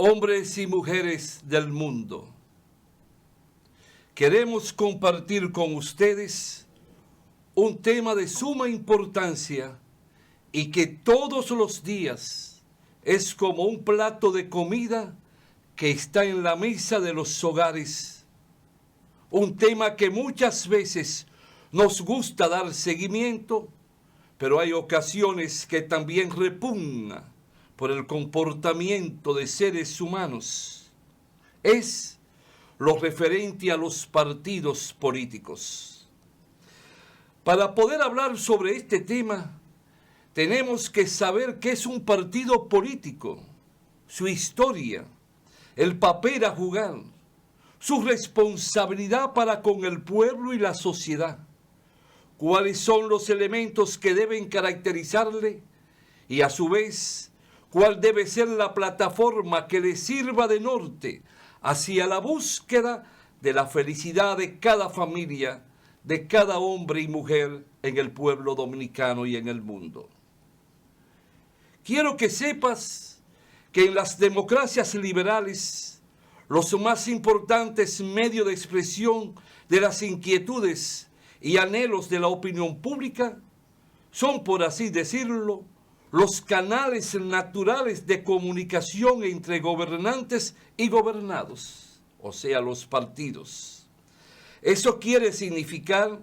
hombres y mujeres del mundo. Queremos compartir con ustedes un tema de suma importancia y que todos los días es como un plato de comida que está en la mesa de los hogares. Un tema que muchas veces nos gusta dar seguimiento, pero hay ocasiones que también repugna por el comportamiento de seres humanos. Es lo referente a los partidos políticos. Para poder hablar sobre este tema, tenemos que saber qué es un partido político, su historia, el papel a jugar, su responsabilidad para con el pueblo y la sociedad, cuáles son los elementos que deben caracterizarle y a su vez cuál debe ser la plataforma que le sirva de norte hacia la búsqueda de la felicidad de cada familia, de cada hombre y mujer en el pueblo dominicano y en el mundo. Quiero que sepas que en las democracias liberales, los más importantes medios de expresión de las inquietudes y anhelos de la opinión pública son, por así decirlo, los canales naturales de comunicación entre gobernantes y gobernados, o sea, los partidos. Eso quiere significar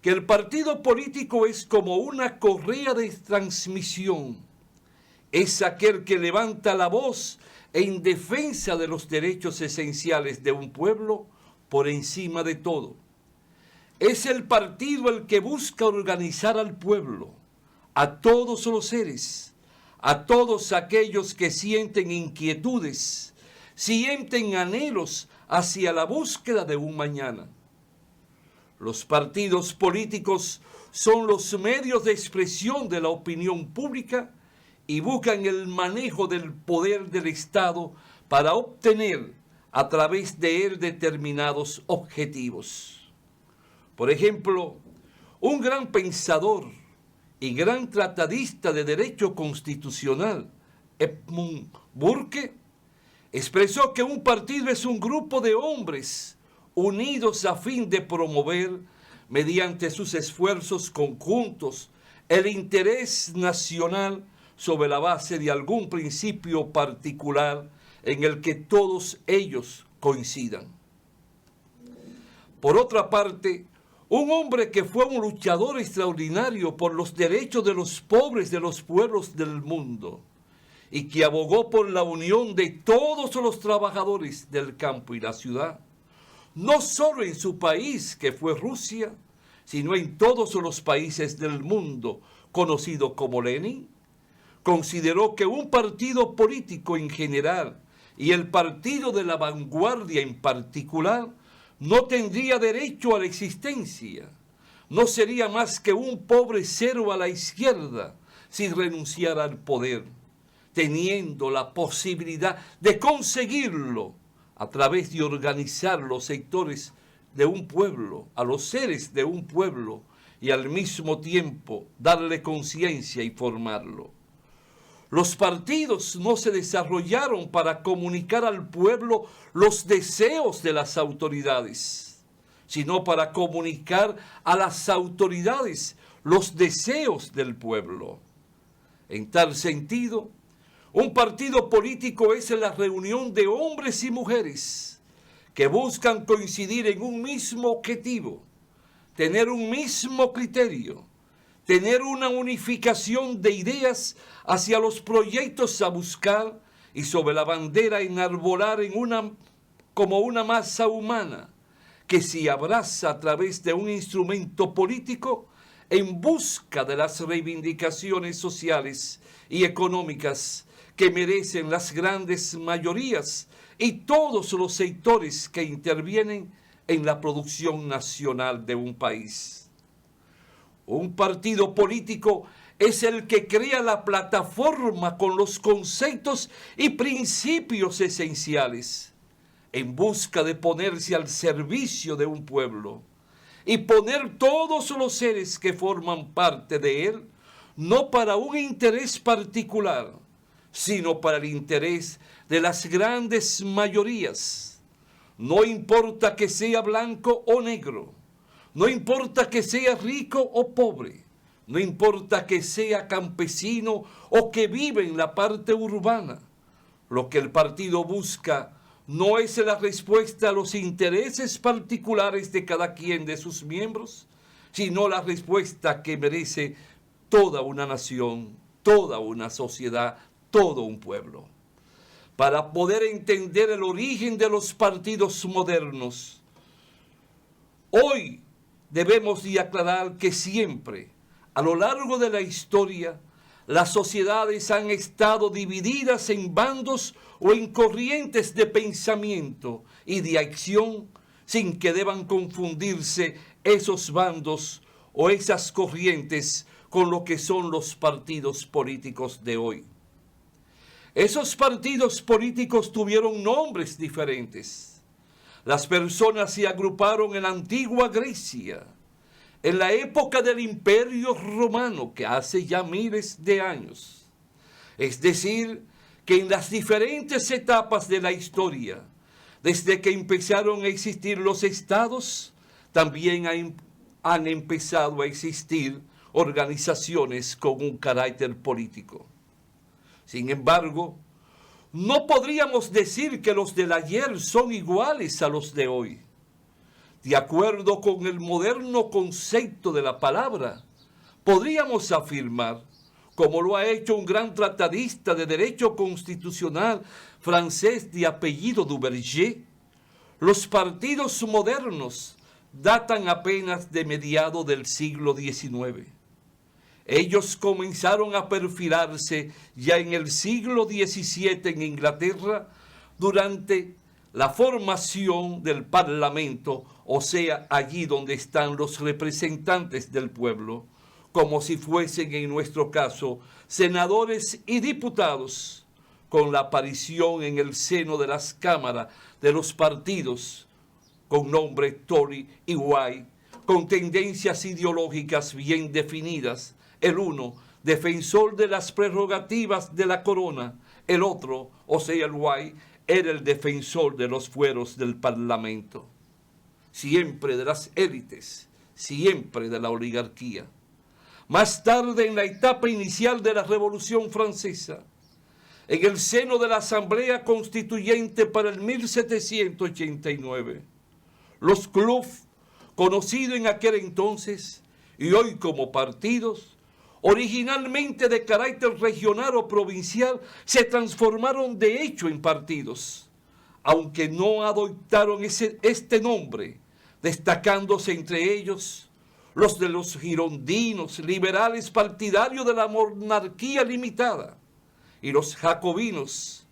que el partido político es como una correa de transmisión. Es aquel que levanta la voz en defensa de los derechos esenciales de un pueblo por encima de todo. Es el partido el que busca organizar al pueblo, a todos los seres, a todos aquellos que sienten inquietudes, sienten anhelos hacia la búsqueda de un mañana. Los partidos políticos son los medios de expresión de la opinión pública y buscan el manejo del poder del Estado para obtener a través de él determinados objetivos. Por ejemplo, un gran pensador y gran tratadista de derecho constitucional, Edmund Burke, expresó que un partido es un grupo de hombres unidos a fin de promover, mediante sus esfuerzos conjuntos, el interés nacional sobre la base de algún principio particular en el que todos ellos coincidan. Por otra parte, un hombre que fue un luchador extraordinario por los derechos de los pobres de los pueblos del mundo y que abogó por la unión de todos los trabajadores del campo y la ciudad, no solo en su país, que fue Rusia, sino en todos los países del mundo, conocido como Lenin, consideró que un partido político en general y el partido de la vanguardia en particular no tendría derecho a la existencia, no sería más que un pobre cero a la izquierda si renunciara al poder, teniendo la posibilidad de conseguirlo a través de organizar los sectores de un pueblo, a los seres de un pueblo, y al mismo tiempo darle conciencia y formarlo. Los partidos no se desarrollaron para comunicar al pueblo los deseos de las autoridades, sino para comunicar a las autoridades los deseos del pueblo. En tal sentido, un partido político es la reunión de hombres y mujeres que buscan coincidir en un mismo objetivo, tener un mismo criterio, tener una unificación de ideas hacia los proyectos a buscar y sobre la bandera enarbolar como una masa humana que se abraza a través de un instrumento político en busca de las reivindicaciones sociales y económicas que merecen las grandes mayorías y todos los sectores que intervienen en la producción nacional de un país. Un partido político es el que crea la plataforma con los conceptos y principios esenciales en busca de ponerse al servicio de un pueblo y poner todos los seres que forman parte de él, no para un interés particular, sino para el interés de las grandes mayorías. No importa que sea blanco o negro, no importa que sea rico o pobre, no importa que sea campesino o que vive en la parte urbana. Lo que el partido busca no es la respuesta a los intereses particulares de cada quien de sus miembros, sino la respuesta que merece toda una nación, toda una sociedad, todo un pueblo. Para poder entender el origen de los partidos modernos, hoy debemos de aclarar que siempre, a lo largo de la historia, las sociedades han estado divididas en bandos o en corrientes de pensamiento y de acción sin que deban confundirse esos bandos o esas corrientes con lo que son los partidos políticos de hoy. Esos partidos políticos tuvieron nombres diferentes. Las personas se agruparon en la antigua Grecia, en la época del Imperio Romano, que hace ya miles de años. Es decir, que en las diferentes etapas de la historia, desde que empezaron a existir los estados, también han empezado a existir organizaciones con un carácter político. Sin embargo, no podríamos decir que los del ayer son iguales a los de hoy. De acuerdo con el moderno concepto de la palabra, podríamos afirmar, como lo ha hecho un gran tratadista de derecho constitucional francés de apellido Duverger, los partidos modernos datan apenas de mediados del siglo XIX. Ellos comenzaron a perfilarse ya en el siglo XVII en Inglaterra durante la formación del Parlamento, o sea, allí donde están los representantes del pueblo, como si fuesen en nuestro caso senadores y diputados, con la aparición en el seno de las cámaras de los partidos con nombre Tory y White, con tendencias ideológicas bien definidas, el uno defensor de las prerrogativas de la corona, el otro, o sea el White, era el defensor de los fueros del Parlamento, siempre de las élites, siempre de la oligarquía. Más tarde, en la etapa inicial de la Revolución Francesa, en el seno de la Asamblea Constituyente para el 1789, los clubs, conocidos en aquel entonces y hoy como partidos, originalmente de carácter regional o provincial, se transformaron de hecho en partidos, aunque no adoptaron este nombre, destacándose entre ellos los de los girondinos, liberales partidarios de la monarquía limitada, y los jacobinos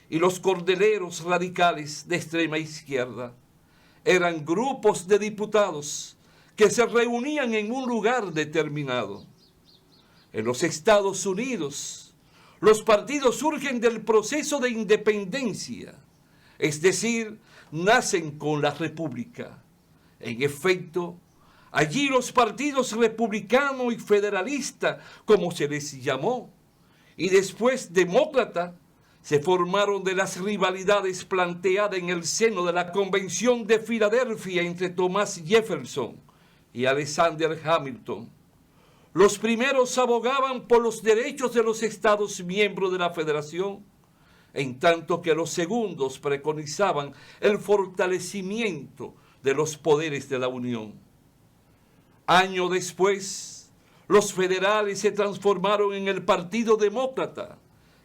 y los cordeleros radicales de extrema izquierda. Eran grupos de diputados que se reunían en un lugar determinado. En los Estados Unidos, los partidos surgen del proceso de independencia, es decir, nacen con la República. En efecto, allí los partidos republicano y federalista, como se les llamó, y después demócrata, se formaron de las rivalidades planteadas en el seno de la Convención de Filadelfia entre Thomas Jefferson y Alexander Hamilton. Los primeros abogaban por los derechos de los estados miembros de la Federación, en tanto que los segundos preconizaban el fortalecimiento de los poderes de la Unión. Años después, los federales se transformaron en el Partido Demócrata,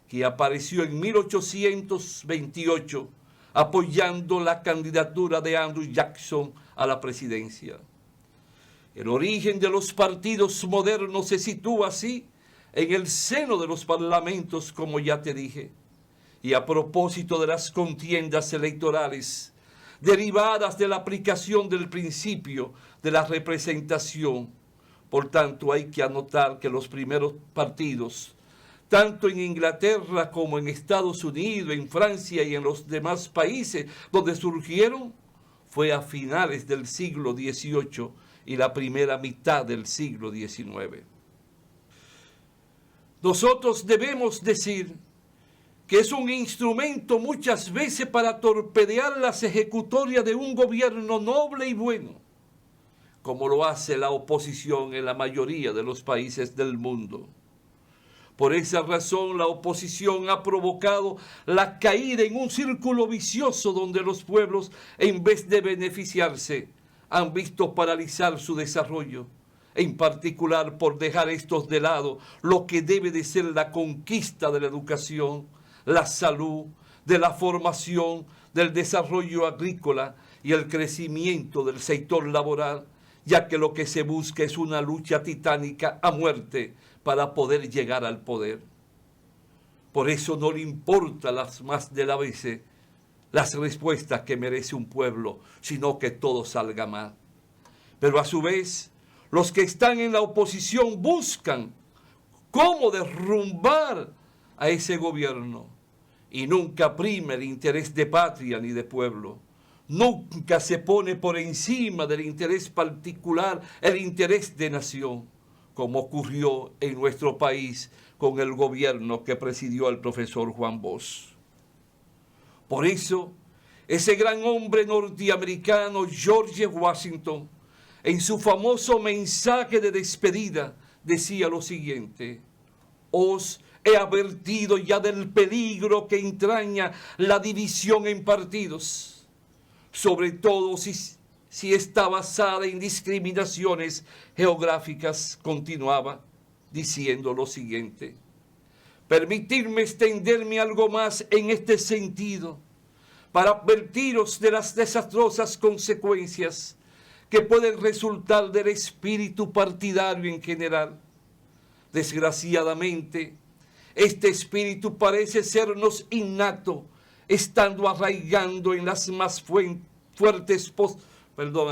que apareció en 1828 apoyando la candidatura de Andrew Jackson a la presidencia. El origen de los partidos modernos se sitúa así en el seno de los parlamentos, como ya te dije. Y a propósito de las contiendas electorales, derivadas de la aplicación del principio de la representación, por tanto hay que anotar que los primeros partidos, tanto en Inglaterra como en Estados Unidos, en Francia y en los demás países donde surgieron, fue a finales del siglo XVIII y la primera mitad del siglo XIX. Nosotros debemos decir que es un instrumento muchas veces para torpedear las ejecutorias de un gobierno noble y bueno, como lo hace la oposición en la mayoría de los países del mundo. Por esa razón, la oposición ha provocado la caída en un círculo vicioso donde los pueblos, en vez de beneficiarse, han visto paralizar su desarrollo, en particular por dejar estos de lado lo que debe de ser la conquista de la educación, la salud, de la formación, del desarrollo agrícola y el crecimiento del sector laboral, ya que lo que se busca es una lucha titánica a muerte para poder llegar al poder. Por eso no le importa las más de las veces las respuestas que merece un pueblo, sino que todo salga mal. Pero a su vez, los que están en la oposición buscan cómo derrumbar a ese gobierno y nunca prima el interés de patria ni de pueblo. Nunca se pone por encima del interés particular el interés de nación, como ocurrió en nuestro país con el gobierno que presidió el profesor Juan Bosch. Por eso, ese gran hombre norteamericano, George Washington, en su famoso mensaje de despedida, decía lo siguiente: os he advertido ya del peligro que entraña la división en partidos, sobre todo si está basada en discriminaciones geográficas. Continuaba diciendo lo siguiente: permitidme extenderme algo más en este sentido, para advertiros de las desastrosas consecuencias que pueden resultar del espíritu partidario en general. Desgraciadamente, este espíritu parece sernos innato, estando arraigando en las más fuertes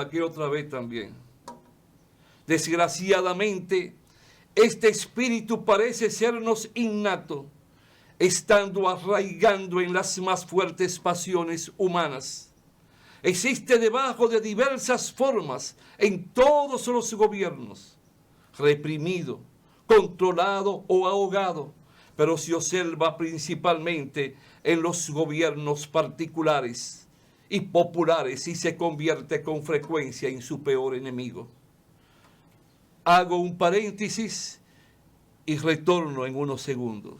aquí otra vez también. Desgraciadamente, este espíritu parece sernos innato, estando arraigando en las más fuertes pasiones humanas. Existe debajo de diversas formas en todos los gobiernos, reprimido, controlado o ahogado, pero se observa principalmente en los gobiernos particulares y populares y se convierte con frecuencia en su peor enemigo. Hago un paréntesis y retorno en unos segundos.